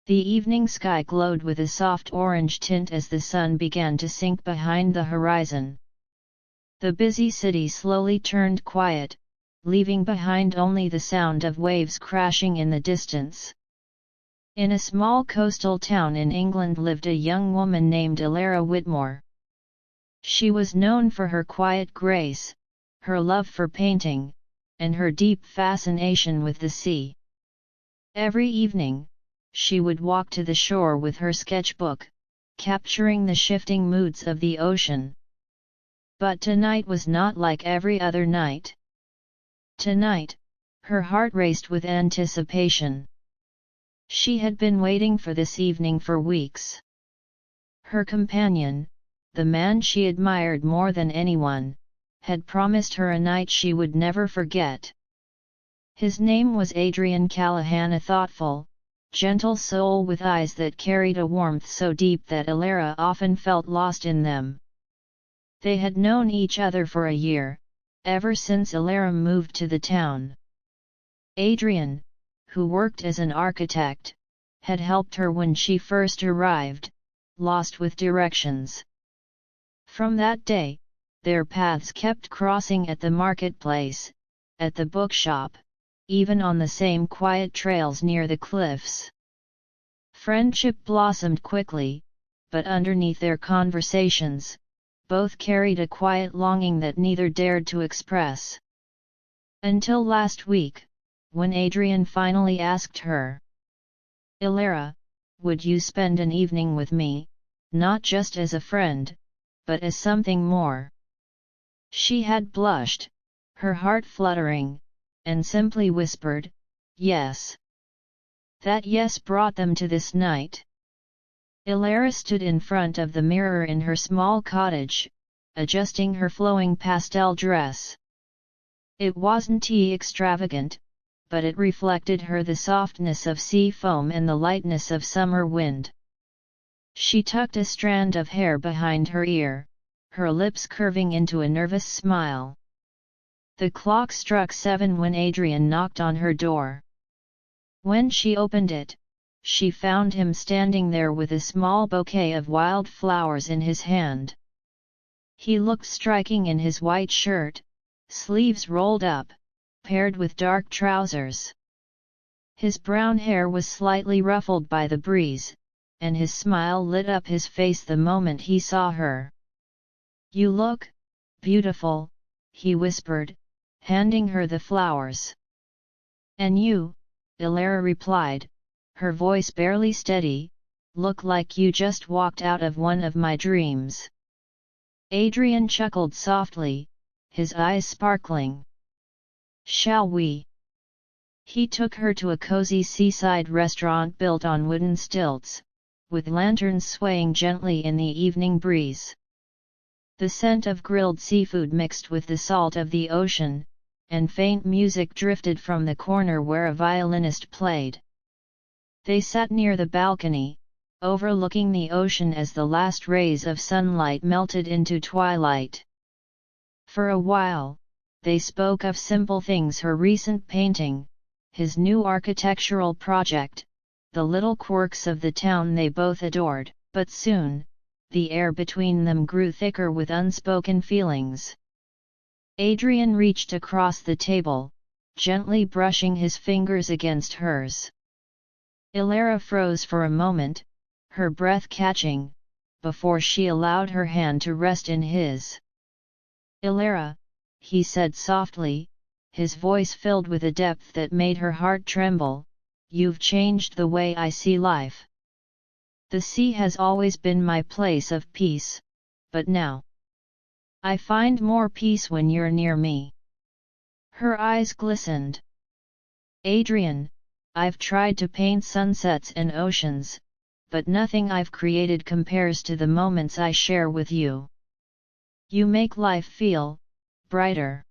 The evening sky glowed with a soft orange tint as the sun began to sink behind the horizon. The busy city slowly turned quiet, leaving behind only the sound of waves crashing in the distance. In a small coastal town in England lived a young woman named Elara Whitmore. She was known for her quiet grace, her love for painting, and her deep fascination with the sea. Every evening, she would walk to the shore with her sketchbook, capturing the shifting moods of the ocean. But tonight was not like every other night. Tonight, her heart raced with anticipation. She had been waiting for this evening for weeks. Her companion, the man she admired more than anyone, had promised her a night she would never forget. His name was Adrian Callahan, a thoughtful, gentle soul with eyes that carried a warmth so deep that Elara often felt lost in them. They had known each other for a year, ever since Elara moved to the town. Adrian, who worked as an architect, had helped her when she first arrived, lost with directions. From that day, their paths kept crossing at the marketplace, at the bookshop, even on the same quiet trails near the cliffs. Friendship blossomed quickly, but underneath their conversations, both carried a quiet longing that neither dared to express. Until last week, when Adrian finally asked her, "Elara, would you spend an evening with me, not just as a friend, but as something more?" She had blushed, her heart fluttering, and simply whispered, "Yes." That yes brought them to this night. Elara stood in front of the mirror in her small cottage, adjusting her flowing pastel dress. It wasn't extravagant, but it reflected her the softness of sea foam and the lightness of summer wind. She tucked a strand of hair behind her ear, her lips curving into a nervous smile. The clock struck 7 when Adrian knocked on her door. When she opened it, she found him standing there with a small bouquet of wild flowers in his hand. He looked striking in his white shirt, sleeves rolled up, paired with dark trousers. His brown hair was slightly ruffled by the breeze, and his smile lit up his face the moment he saw her. "You look beautiful," he whispered, handing her the flowers. "And you," Elara replied, her voice barely steady, "look like you just walked out of one of my dreams." Adrian chuckled softly, his eyes sparkling. "Shall we?" He took her to a cozy seaside restaurant built on wooden stilts, with lanterns swaying gently in the evening breeze. The scent of grilled seafood mixed with the salt of the ocean, and faint music drifted from the corner where a violinist played. They sat near the balcony, overlooking the ocean as the last rays of sunlight melted into twilight. For a while, they spoke of simple things: her recent painting, his new architectural project, the little quirks of the town they both adored, but soon, the air between them grew thicker with unspoken feelings. Adrian reached across the table, gently brushing his fingers against hers. Elara froze for a moment, her breath catching, before she allowed her hand to rest in his. "Elara," he said softly, his voice filled with a depth that made her heart tremble, "you've changed the way I see life. The sea has always been my place of peace, but now I find more peace when you're near me." Her eyes glistened. "Adrian, I've tried to paint sunsets and oceans, but nothing I've created compares to the moments I share with you. You make life feel brighter."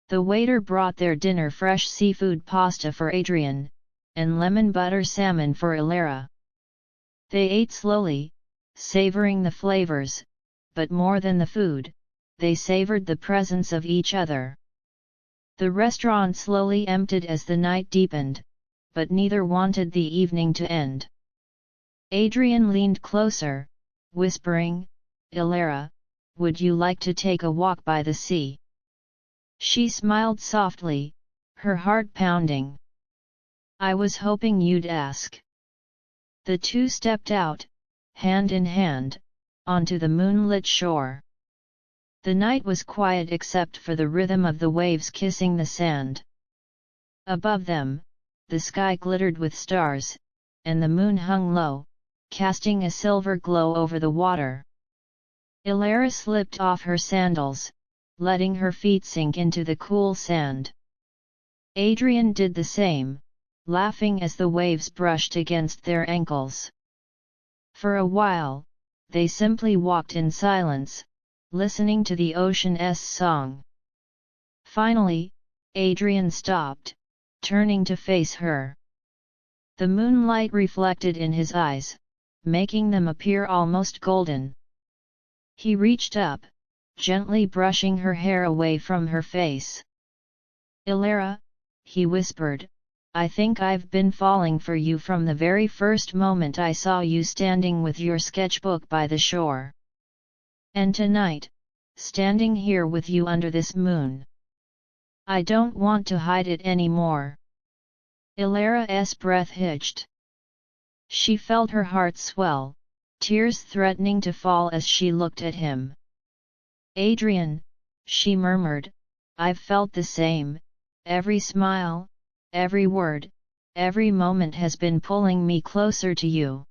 The waiter brought their dinner: fresh seafood pasta for Adrian, and lemon butter salmon for Elara. They ate slowly, savoring the flavors, but more than the food, they savored the presence of each other. The restaurant slowly emptied as the night deepened, but neither wanted the evening to end. Adrian leaned closer, whispering, "Elara, would you like to take a walk by the sea?" She smiled softly, her heart pounding. "I was hoping you'd ask." The two stepped out, hand in hand, onto the moonlit shore. The night was quiet except for the rhythm of the waves kissing the sand. Above them, the sky glittered with stars, and the moon hung low, casting a silver glow over the water. Elara slipped off her sandals, letting her feet sink into the cool sand. Adrian did the same, laughing as the waves brushed against their ankles. For a while, they simply walked in silence, listening to the ocean's song. Finally, Adrian stopped, turning to face her. The moonlight reflected in his eyes, making them appear almost golden. He reached up, gently brushing her hair away from her face. "Elara," he whispered, "I think I've been falling for you from the very first moment I saw you standing with your sketchbook by the shore. And tonight, standing here with you under this moon. I don't want to hide it anymore." Elara's breath hitched. She felt her heart swell, tears threatening to fall as she looked at him. "Adrian," she murmured, "I've felt the same, every smile, every word, every moment has been pulling me closer to you."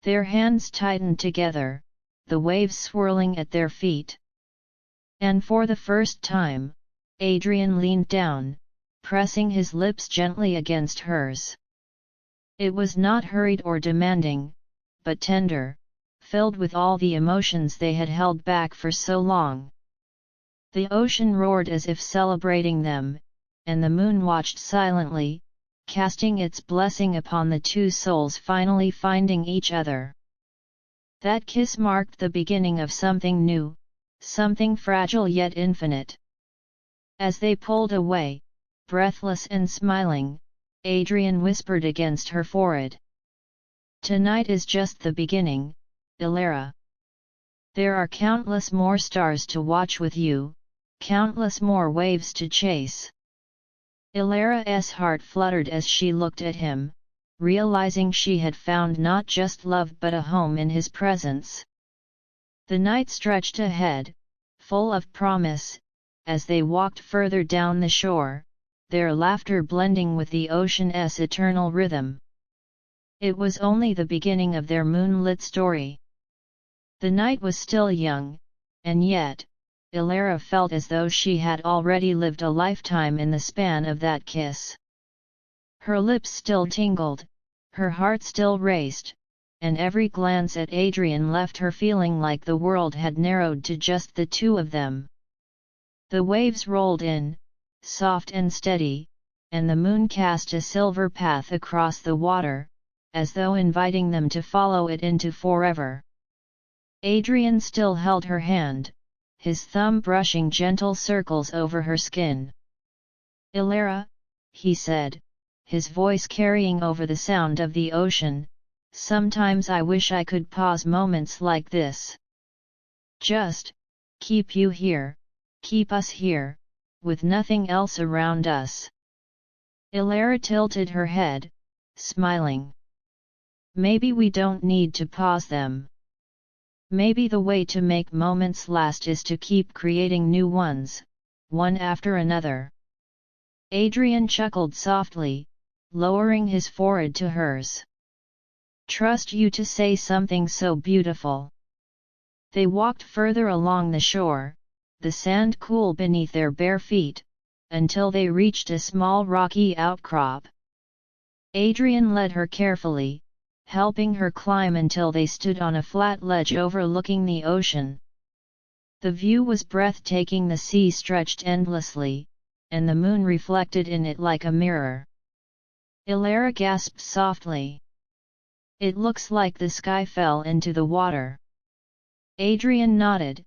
Their hands tightened together, the waves swirling at their feet. And for the first time, Adrian leaned down, pressing his lips gently against hers. It was not hurried or demanding, but tender, filled with all the emotions they had held back for so long. The ocean roared as if celebrating them, and the moon watched silently, casting its blessing upon the two souls finally finding each other. That kiss marked the beginning of something new, something fragile yet infinite. As they pulled away, breathless and smiling, Adrian whispered against her forehead, "Tonight is just the beginning, Elara. There are countless more stars to watch with you, countless more waves to chase." Elara's heart fluttered as she looked at him, realizing she had found not just love but a home in his presence. The night stretched ahead, full of promise, as they walked further down the shore, their laughter blending with the ocean's eternal rhythm. It was only the beginning of their moonlit story. The night was still young, and yet, Elara felt as though she had already lived a lifetime in the span of that kiss. Her lips still tingled, her heart still raced, and every glance at Adrian left her feeling like the world had narrowed to just the two of them. The waves rolled in, soft and steady, and the moon cast a silver path across the water, as though inviting them to follow it into forever. Adrian still held her hand, his thumb brushing gentle circles over her skin. "Elara," he said, his voice carrying over the sound of the ocean, "sometimes I wish I could pause moments like this. Just keep you here, keep us here, with nothing else around us." Elara tilted her head, smiling. "Maybe we don't need to pause them. Maybe the way to make moments last is to keep creating new ones, one after another." Adrian chuckled softly, lowering his forehead to hers. "Trust you to say something so beautiful." They walked further along the shore, the sand cool beneath their bare feet, until they reached a small rocky outcrop. Adrian led her carefully, helping her climb until they stood on a flat ledge overlooking the ocean. The view was breathtaking. The sea stretched endlessly, and the moon reflected in it like a mirror. Elara gasped softly. "It looks like the sky fell into the water." Adrian nodded,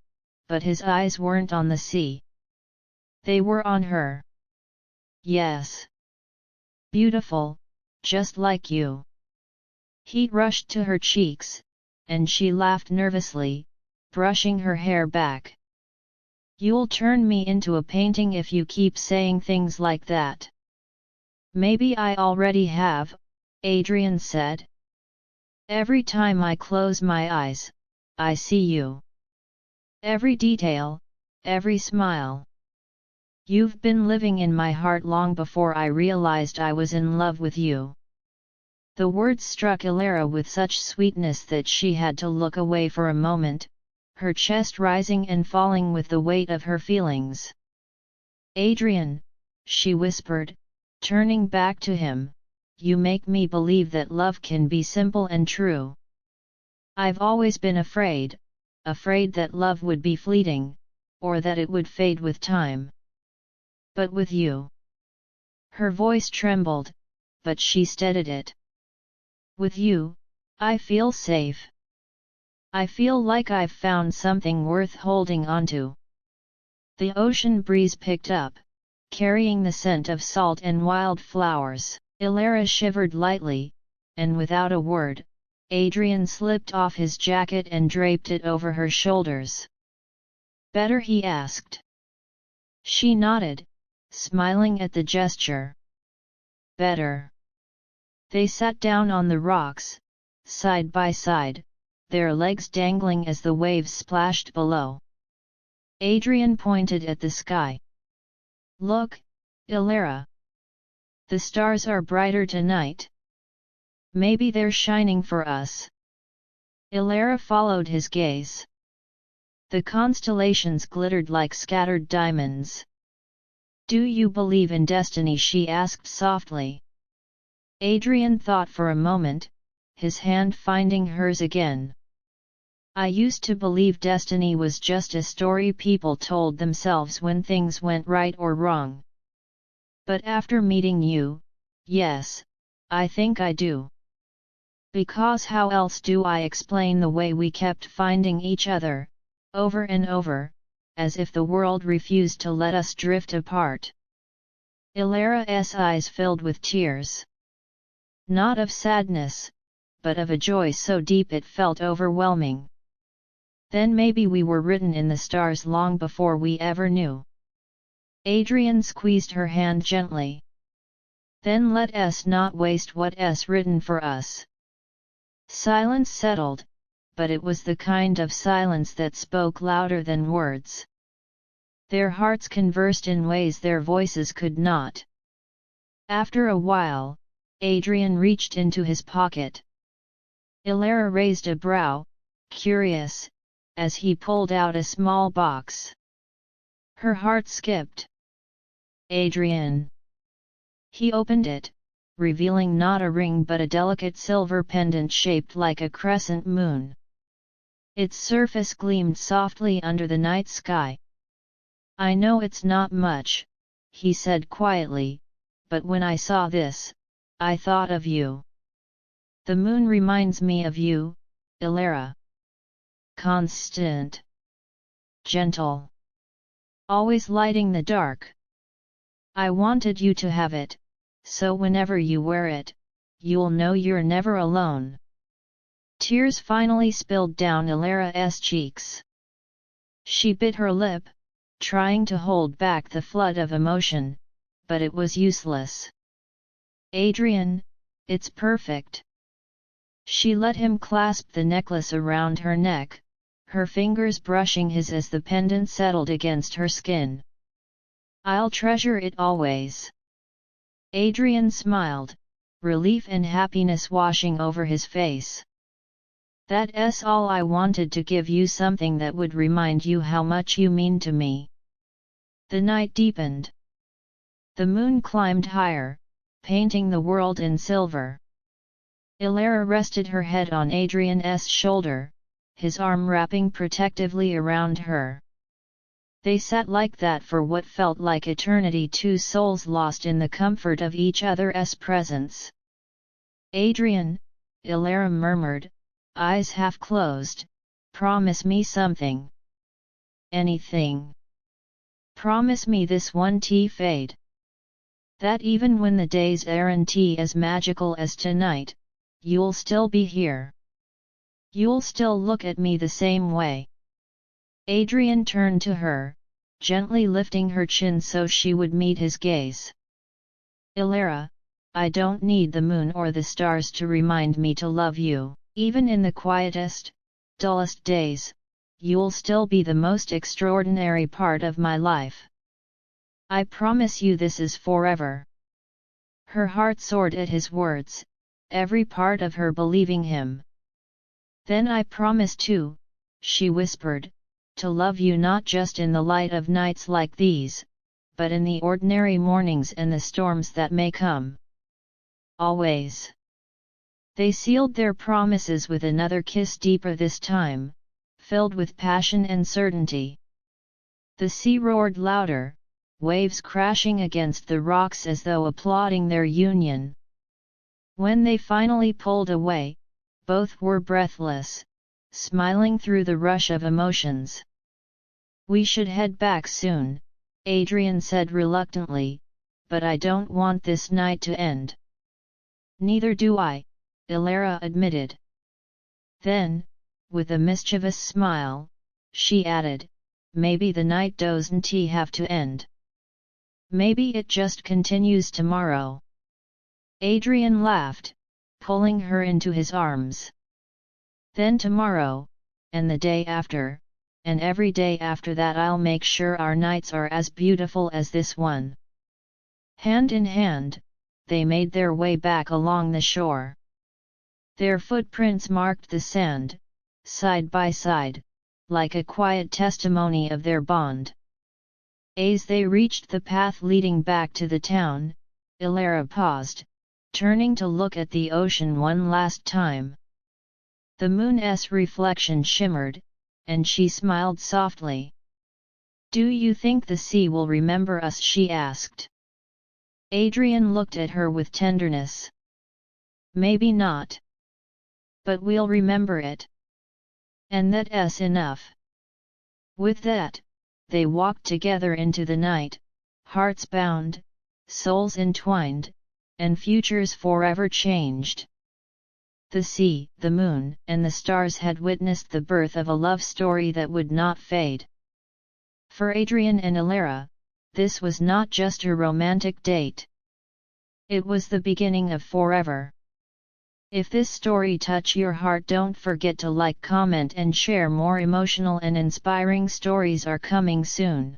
but his eyes weren't on the sea. They were on her. "Yes. Beautiful, just like you." Heat rushed to her cheeks, and she laughed nervously, brushing her hair back. "You'll turn me into a painting if you keep saying things like that." "Maybe I already have," Adrian said. "Every time I close my eyes, I see you. Every detail, every smile. You've been living in my heart long before I realized I was in love with you." The words struck Elara with such sweetness that she had to look away for a moment, her chest rising and falling with the weight of her feelings. "Adrian," she whispered, turning back to him, "you make me believe that love can be simple and true. I've always been afraid that love would be fleeting, or that it would fade with time. But with you—" Her voice trembled, but she steadied it. "With you, I feel safe. I feel like I've found something worth holding onto." The ocean breeze picked up, carrying the scent of salt and wild flowers. Elara shivered lightly, and without a word, Adrian slipped off his jacket and draped it over her shoulders. "Better?" he asked. She nodded, smiling at the gesture. "Better." They sat down on the rocks, side by side, their legs dangling as the waves splashed below. Adrian pointed at the sky. "Look, Elara. The stars are brighter tonight. Maybe they're shining for us." Elara followed his gaze. The constellations glittered like scattered diamonds. "Do you believe in destiny?" she asked softly. Adrian thought for a moment, his hand finding hers again. "I used to believe destiny was just a story people told themselves when things went right or wrong. But after meeting you, yes, I think I do. Because how else do I explain the way we kept finding each other, over and over, as if the world refused to let us drift apart?" Elara's eyes filled with tears. Not of sadness, but of a joy so deep it felt overwhelming. "Then maybe we were written in the stars long before we ever knew." Adrian squeezed her hand gently. "Then let us not waste what's written for us." Silence settled, but it was the kind of silence that spoke louder than words. Their hearts conversed in ways their voices could not. After a while, Adrian reached into his pocket. Elara raised a brow, curious, as he pulled out a small box. Her heart skipped. "Adrian." He opened it, revealing not a ring but a delicate silver pendant shaped like a crescent moon. Its surface gleamed softly under the night sky. "I know it's not much," he said quietly, "but when I saw this, I thought of you. The moon reminds me of you, Elara. Constant. Gentle. Always lighting the dark. I wanted you to have it, so whenever you wear it, you'll know you're never alone." Tears finally spilled down Elara's cheeks. She bit her lip, trying to hold back the flood of emotion, but it was useless. "Adrian, it's perfect." She let him clasp the necklace around her neck, her fingers brushing his as the pendant settled against her skin. "I'll treasure it always." Adrian smiled, relief and happiness washing over his face. "That's all I wanted, to give you something that would remind you how much you mean to me." The night deepened. The moon climbed higher, painting the world in silver. Elara rested her head on Adrian's shoulder, his arm wrapping protectively around her. They sat like that for what felt like eternity, two souls lost in the comfort of each other's presence. "Adrian," Elara murmured, eyes half closed, "promise me something." "Anything." "Promise me this won't fade. That even when the days aren't as magical as tonight, you'll still be here. You'll still look at me the same way. Adrian turned to her, gently lifting her chin so she would meet his gaze. Elara, I don't need the moon or the stars to remind me to love you. Even in the quietest, dullest days, you'll still be the most extraordinary part of my life. I promise you this is forever. Her heart soared at his words, every part of her believing him. Then I promise too, she whispered, to love you not just in the light of nights like these, but in the ordinary mornings and the storms that may come. Always. They sealed their promises with another kiss deeper this time, filled with passion and certainty. The sea roared louder, waves crashing against the rocks as though applauding their union. When they finally pulled away, both were breathless, smiling through the rush of emotions. We should head back soon, Adrian said reluctantly, but I don't want this night to end. Neither do I, Elara admitted. Then, with a mischievous smile, she added, maybe the night doesn't have to end. Maybe it just continues tomorrow. Adrian laughed, pulling her into his arms. Then tomorrow, and the day after, and every day after that I'll make sure our nights are as beautiful as this one. Hand in hand, they made their way back along the shore. Their footprints marked the sand, side by side, like a quiet testimony of their bond. As they reached the path leading back to the town, Elara paused, turning to look at the ocean one last time. The moon's reflection shimmered, and she smiled softly. Do you think the sea will remember us? She asked. Adrian looked at her with tenderness. Maybe not. But we'll remember it. And that's enough. With that, they walked together into the night, hearts bound, souls entwined, and futures forever changed. The sea, the moon, and the stars had witnessed the birth of a love story that would not fade. For Adrian and Elara, this was not just a romantic date. It was the beginning of forever. If this story touched your heart, don't forget to like, comment and share. More emotional and inspiring stories are coming soon.